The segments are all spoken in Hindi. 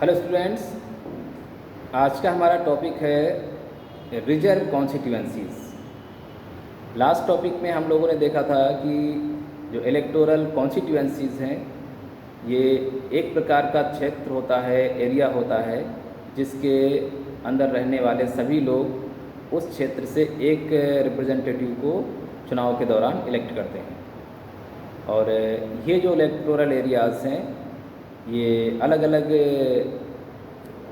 हेलो स्टूडेंट्स, आज का हमारा टॉपिक है रिजर्व कॉन्स्टिट्यूएंसीज़। लास्ट टॉपिक में हम लोगों ने देखा था कि जो इलेक्टोरल कॉन्स्टिट्यूएंसीज़ हैं, ये एक प्रकार का क्षेत्र होता है, एरिया होता है, जिसके अंदर रहने वाले सभी लोग उस क्षेत्र से एक रिप्रेजेंटेटिव को चुनाव के दौरान इलेक्ट करते हैं। और ये जो इलेक्टोरल एरियाज़ हैं, ये अलग अलग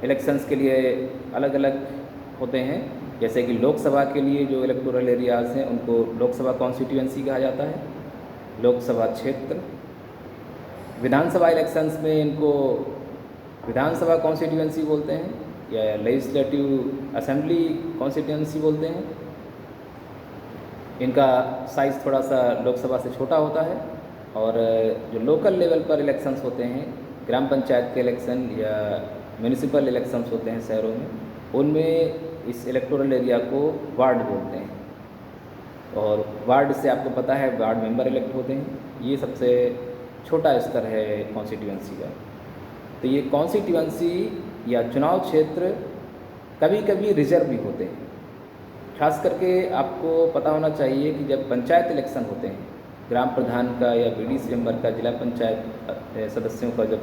इलेक्शंस के लिए अलग अलग होते हैं। जैसे कि लोकसभा के लिए जो इलेक्टोरल एरियाज़ हैं उनको लोकसभा कॉन्स्टिट्यूएंसी कहा जाता है, लोकसभा क्षेत्र। विधानसभा इलेक्शंस में इनको विधानसभा कॉन्स्टिट्यूएंसी बोलते हैं या लेजिस्लेटिव असेंबली कॉन्स्टिट्यूएंसी बोलते हैं। इनका साइज़ थोड़ा सा लोकसभा से छोटा होता है। और जो लोकल लेवल पर इलेक्शंस होते हैं, ग्राम पंचायत के इलेक्शन या म्यूनिसिपल इलेक्शंस होते हैं शहरों में, उनमें इस इलेक्टोरल एरिया को वार्ड बोलते हैं। और वार्ड से आपको पता है वार्ड मेंबर इलेक्ट होते हैं। ये सबसे छोटा स्तर है कॉन्स्टिट्यूएंसी का। तो ये कॉन्स्टिट्यूएंसी या चुनाव क्षेत्र कभी कभी रिजर्व भी होते हैं। खास करके आपको पता होना चाहिए कि जब पंचायत इलेक्शन होते हैं, ग्राम प्रधान का या बीडीसी मेंबर का, जिला पंचायत सदस्यों का जब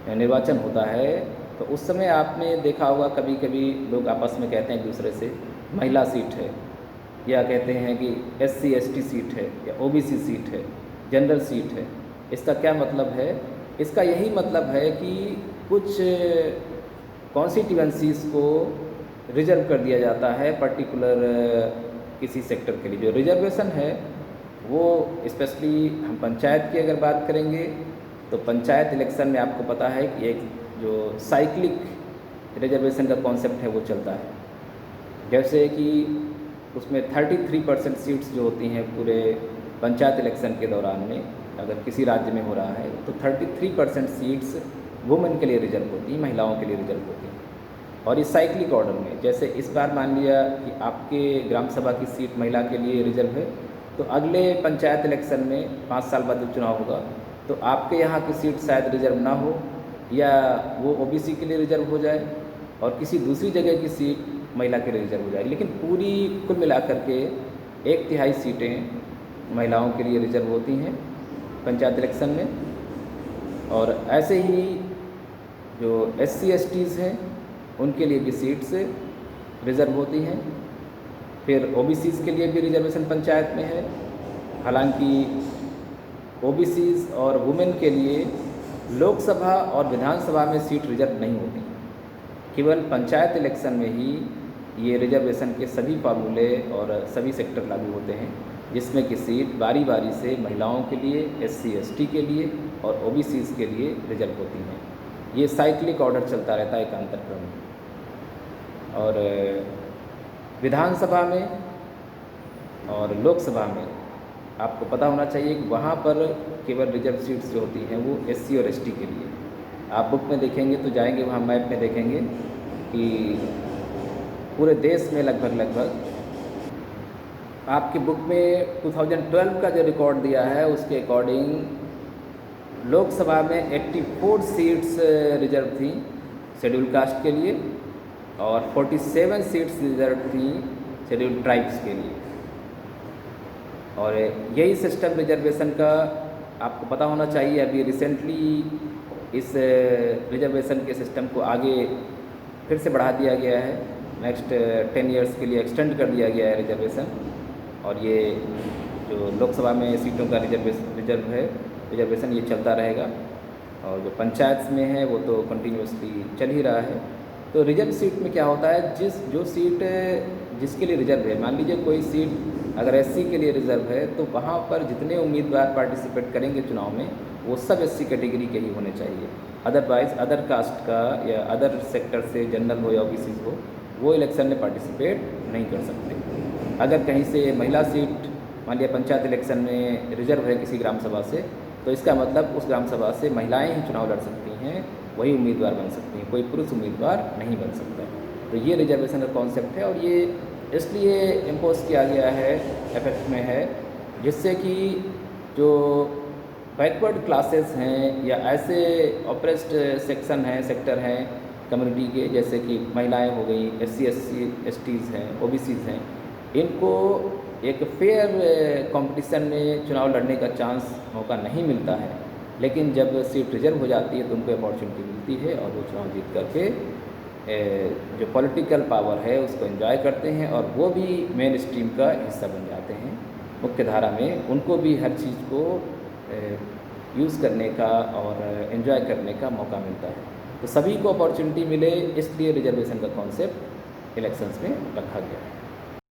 निर्वाचन होता है, तो उस समय आपने देखा होगा कभी कभी लोग आपस में कहते हैं एक दूसरे से महिला सीट है, या कहते हैं कि SC ST सीट है, या OBC सीट है, जनरल सीट है। इसका क्या मतलब है? इसका यही मतलब है कि कुछ कॉन्स्टिट्यूएंसीज़ को रिजर्व कर दिया जाता है पर्टिकुलर किसी सेक्टर के लिए। जो रिजर्वेशन है वो स्पेशली हम पंचायत की अगर बात करेंगे तो पंचायत इलेक्शन में आपको पता है कि एक जो साइक्लिक रिजर्वेशन का कॉन्सेप्ट है वो चलता है। जैसे कि उसमें 33% सीट्स जो होती हैं पूरे पंचायत इलेक्शन के दौरान में, अगर किसी राज्य में हो रहा है तो 33% सीट्स वुमेन के लिए रिजर्व होती हैं, महिलाओं के लिए रिजर्व होती हैं। और इस साइक्लिक ऑर्डर में, जैसे इस बार मान लिया कि आपके ग्राम सभा की सीट महिला के लिए रिजर्व है, तो अगले पंचायत इलेक्शन में 5 साल बाद जब चुनाव होगा तो आपके यहाँ की सीट शायद रिजर्व ना हो, या वो OBC के लिए रिजर्व हो जाए और किसी दूसरी जगह की सीट महिला के लिए रिजर्व हो जाए। लेकिन पूरी कुल मिलाकर के 1/3 सीटें महिलाओं के लिए रिजर्व होती हैं पंचायत इलेक्शन में। और ऐसे ही जो SC STs हैं उनके लिए भी सीट्स रिजर्व होती हैं। फिर OBCs के लिए भी रिजर्वेशन पंचायत में है। हालांकि OBCs और वुमेन के लिए लोकसभा और विधानसभा में सीट रिजर्व नहीं होती। केवल पंचायत इलेक्शन में ही ये रिजर्वेशन के सभी फार्मूले और सभी सेक्टर लागू होते हैं, जिसमें कि सीट बारी बारी से महिलाओं के लिए, SC ST के लिए और OBCs के लिए रिजर्व होती हैं। ये साइक्लिक ऑर्डर चलता रहता है एकांतर क्रम। और विधानसभा में और लोकसभा में आपको पता होना चाहिए कि वहाँ पर केवल रिजर्व सीट्स जो होती हैं वो SC और ST के लिए। आप बुक में देखेंगे तो जाएंगे वहाँ मैप में देखेंगे कि पूरे देश में लगभग आपकी बुक में 2012 का जो रिकॉर्ड दिया है उसके अकॉर्डिंग लोकसभा में 84 सीट्स रिजर्व थी शेड्यूल कास्ट के लिए और 47 सीट्स रिजर्व थी शेड्यूल ट्राइब्स के लिए। और यही सिस्टम रिजर्वेशन का आपको पता होना चाहिए। अभी रिसेंटली इस रिजर्वेशन के सिस्टम को आगे फिर से बढ़ा दिया गया है। नेक्स्ट 10 इयर्स के लिए एक्सटेंड कर दिया गया है रिजर्वेशन। और ये जो लोकसभा में सीटों का रिजर्वेशन ये चलता रहेगा। और जो पंचायत में है वो तो कंटिन्यूसली चल ही रहा है। तो रिजर्व सीट में क्या होता है, जो सीट जिसके लिए रिजर्व है, मान लीजिए कोई सीट अगर SC के लिए रिजर्व है तो वहाँ पर जितने उम्मीदवार पार्टिसिपेट करेंगे चुनाव में वो सब SC कैटेगरी के ही होने चाहिए। अदरवाइज़ अदर कास्ट का या अदर सेक्टर से, जनरल हो या OBC हो, वो इलेक्शन में पार्टिसिपेट नहीं कर सकते। अगर कहीं से महिला सीट मान लिया पंचायत इलेक्शन में रिजर्व है किसी ग्राम सभा से, तो इसका मतलब उस ग्राम सभा से महिलाएं ही चुनाव लड़ सकती हैं, वही उम्मीदवार बन सकती हैं, कोई पुरुष उम्मीदवार नहीं बन सकता। तो ये रिजर्वेशन का कॉन्सेप्ट है और ये इसलिए इम्पोज किया गया है, इफेक्ट में है, जिससे कि जो बैकवर्ड क्लासेस हैं या ऐसे ऑप्रेस्ड सेक्शन हैं, सेक्टर हैं कम्युनिटी के, जैसे कि महिलाएं हो गई, SC STs हैं, OBCs हैं, इनको एक फेयर कंपटीशन में चुनाव लड़ने का चांस, मौका नहीं मिलता है। लेकिन जब सीट रिजर्व हो जाती है तो उनको अपॉर्चुनिटी मिलती है और वो चुनाव जीत करके जो पॉलिटिकल पावर है उसको एंजॉय करते हैं और वो भी मेन स्ट्रीम का हिस्सा बन जाते हैं। मुख्य धारा में उनको भी हर चीज़ को यूज़ करने का और एंजॉय करने का मौका मिलता है। तो सभी को अपॉर्चुनिटी मिले, इसलिए रिजर्वेशन का कॉन्सेप्ट इलेक्शंस में रखा गया है।